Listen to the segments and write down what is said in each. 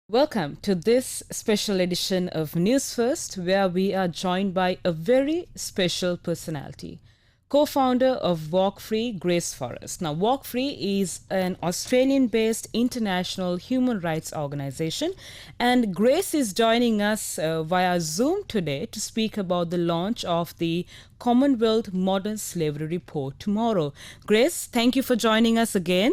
Welcome to this special edition of Newsfirst, where we are joined by a very special personality, co-founder of Walk Free, Grace Forrest. Now, Walk Free is an Australian-based international human rights organization, and Grace is joining us via Zoom today to speak about the launch of the Commonwealth Modern Slavery Report tomorrow. Grace, thank you for joining us again.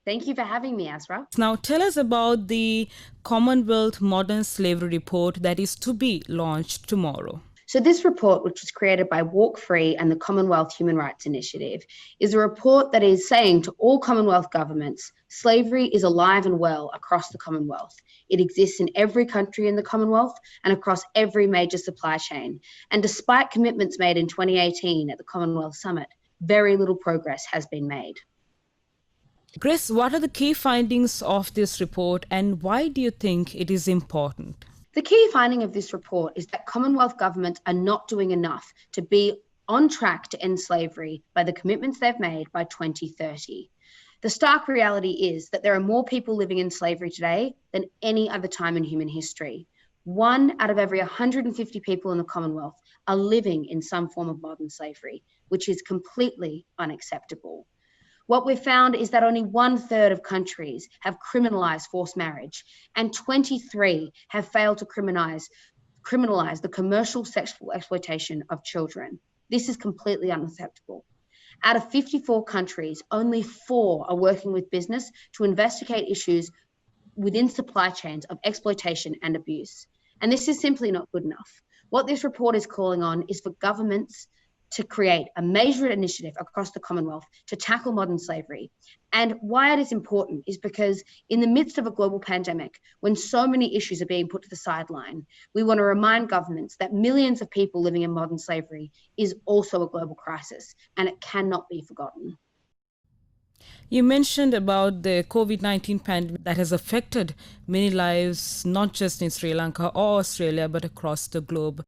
Thank you for having me, Azra. Now, tell us about the Commonwealth Modern Slavery Report that is to be launched tomorrow. So this report, which was created by Walk Free and the Commonwealth Human Rights Initiative, is a report that is saying to all Commonwealth governments, slavery is alive and well across the Commonwealth. It exists in every country in the Commonwealth and across every major supply chain. And despite commitments made in 2018 at the Commonwealth Summit, very little progress has been made. Grace, what are the key findings of this report and why do you think it is important? The key finding of this report is that Commonwealth governments are not doing enough to be on track to end slavery by the commitments they've made by 2030. The stark reality is that there are more people living in slavery today than any other time in human history. 1 out of every 150 people in the Commonwealth are living in some form of modern slavery, which is completely unacceptable. What we've found is that only 1/3 of countries have criminalised forced marriage, and 23 have failed to criminalise the commercial sexual exploitation of children. This is completely unacceptable. Out of 54 countries, only 4 are working with business to investigate issues within supply chains of exploitation and abuse. And this is simply not good enough. What this report is calling on is for governments to create a major initiative across the Commonwealth to tackle modern slavery. And why it is important is because in the midst of a global pandemic, when so many issues are being put to the sideline, we want to remind governments that millions of people living in modern slavery is also a global crisis, and it cannot be forgotten. You mentioned about the COVID-19 pandemic that has affected many lives, not just in Sri Lanka or Australia, but across the globe.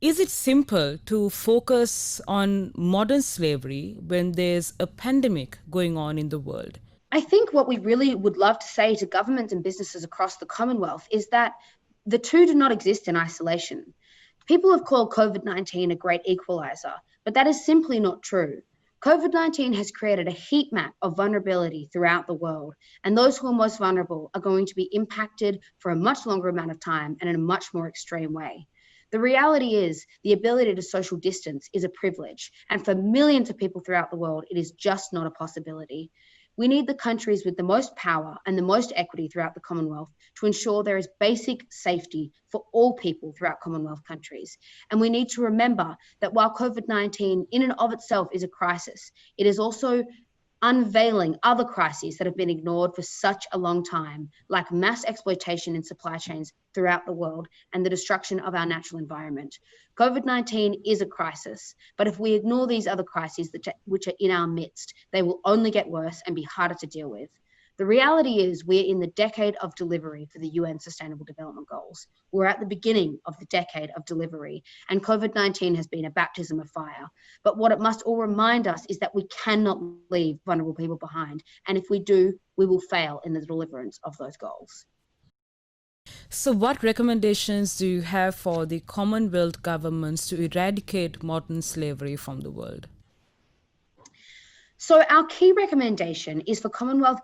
Is it simple to focus on modern slavery when there's a pandemic going on in the world? I think what we really would love to say to governments and businesses across the Commonwealth is that the two do not exist in isolation. People have called COVID-19 a great equaliser, but that is simply not true. COVID-19 has created a heat map of vulnerability throughout the world, and those who are most vulnerable are going to be impacted for a much longer amount of time and in a much more extreme way. The reality is the ability to social distance is a privilege, and for millions of people throughout the world, it is just not a possibility. We need the countries with the most power and the most equity throughout the Commonwealth to ensure there is basic safety for all people throughout Commonwealth countries. And we need to remember that while COVID-19 in and of itself is a crisis, it is also unveiling other crises that have been ignored for such a long time, like mass exploitation in supply chains throughout the world and the destruction of our natural environment. COVID-19 is a crisis, but if we ignore these other crises which are in our midst, they will only get worse and be harder to deal with. The reality is we're in the decade of delivery for the UN Sustainable Development Goals. We're at the beginning of the decade of delivery, and COVID-19 has been a baptism of fire. But what it must all remind us is that we cannot leave vulnerable people behind. And if we do, we will fail in the deliverance of those goals. So what recommendations do you have for the Commonwealth governments to eradicate modern slavery from the world? So our key recommendation is for Commonwealth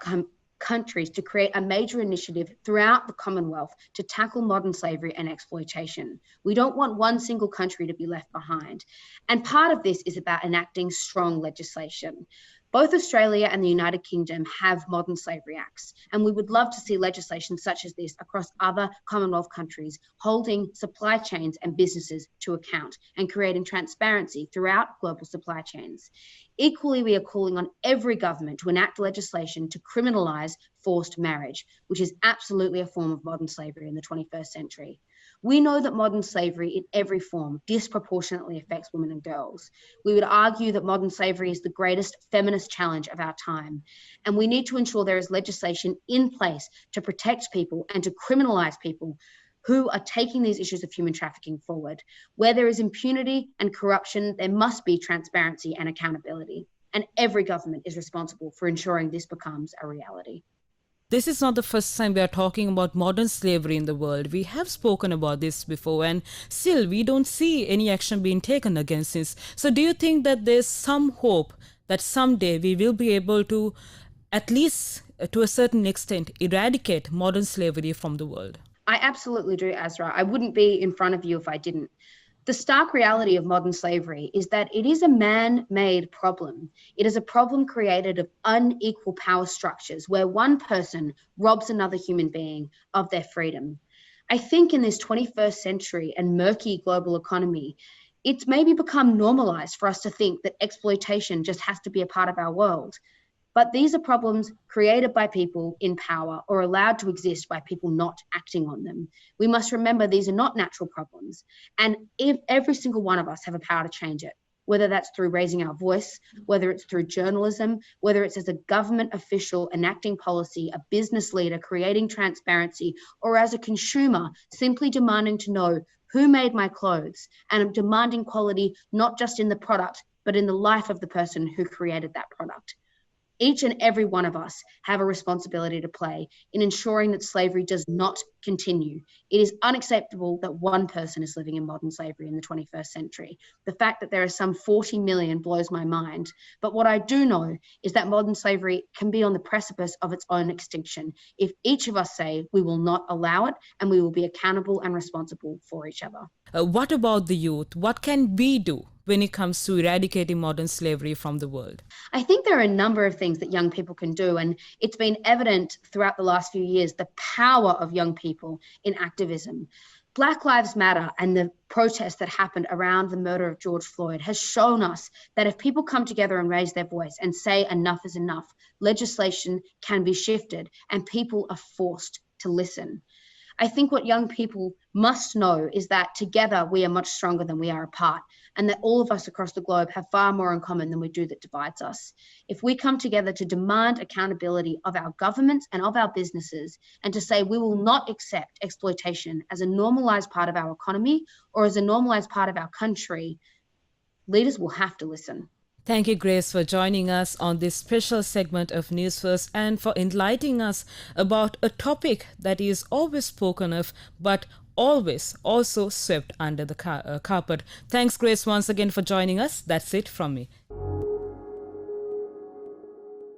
countries to create a major initiative throughout the Commonwealth to tackle modern slavery and exploitation. We don't want one single country to be left behind. And part of this is about enacting strong legislation. Both Australia and the United Kingdom have modern slavery acts, and we would love to see legislation such as this across other Commonwealth countries, holding supply chains and businesses to account and creating transparency throughout global supply chains. Equally, we are calling on every government to enact legislation to criminalise forced marriage, which is absolutely a form of modern slavery in the 21st century. We know that modern slavery in every form disproportionately affects women and girls. We would argue that modern slavery is the greatest feminist challenge of our time, and we need to ensure there is legislation in place to protect people and to criminalise people who are taking these issues of human trafficking forward. Where there is impunity and corruption, there must be transparency and accountability. and every government is responsible for ensuring this becomes a reality. This is not the first time we are talking about modern slavery in the world. We have spoken about this before, and still we don't see any action being taken against this. So do you think that there's some hope that someday we will be able to, at least to a certain extent, eradicate modern slavery from the world? I absolutely do, Azra. I wouldn't be in front of you if I didn't. The stark reality of modern slavery is that it is a man-made problem. It is a problem created of unequal power structures where one person robs another human being of their freedom. I think in this 21st century and murky global economy, it's maybe become normalized for us to think that exploitation just has to be a part of our world. But these are problems created by people in power or allowed to exist by people not acting on them. We must remember these are not natural problems. And if every single one of us have a power to change it, whether that's through raising our voice, whether it's through journalism, whether it's as a government official enacting policy, a business leader creating transparency, or as a consumer simply demanding to know who made my clothes, and demanding quality not just in the product, but in the life of the person who created that product. Each and every one of us have a responsibility to play in ensuring that slavery does not continue. It is unacceptable that one person is living in modern slavery in the 21st century. The fact that there are some 40 million blows my mind. But what I do know is that modern slavery can be on the precipice of its own extinction if each of us say we will not allow it and we will be accountable and responsible for each other. What about the youth? What can we do when it comes to eradicating modern slavery from the world? I think there are a number of things that young people can do, and it's been evident throughout the last few years, the power of young people in activism. Black Lives Matter and the protests that happened around the murder of George Floyd has shown us that if people come together and raise their voice and say enough is enough, legislation can be shifted and people are forced to listen. I think what young people must know is that together we are much stronger than we are apart, and that all of us across the globe have far more in common than we do that divides us. If we come together to demand accountability of our governments and of our businesses, and to say we will not accept exploitation as a normalized part of our economy or as a normalized part of our country, leaders will have to listen. Thank you, Grace, for joining us on this special segment of News First and for enlightening us about a topic that is always spoken of, but always also swept under the carpet. Thanks, Grace, once again for joining us. That's it from me.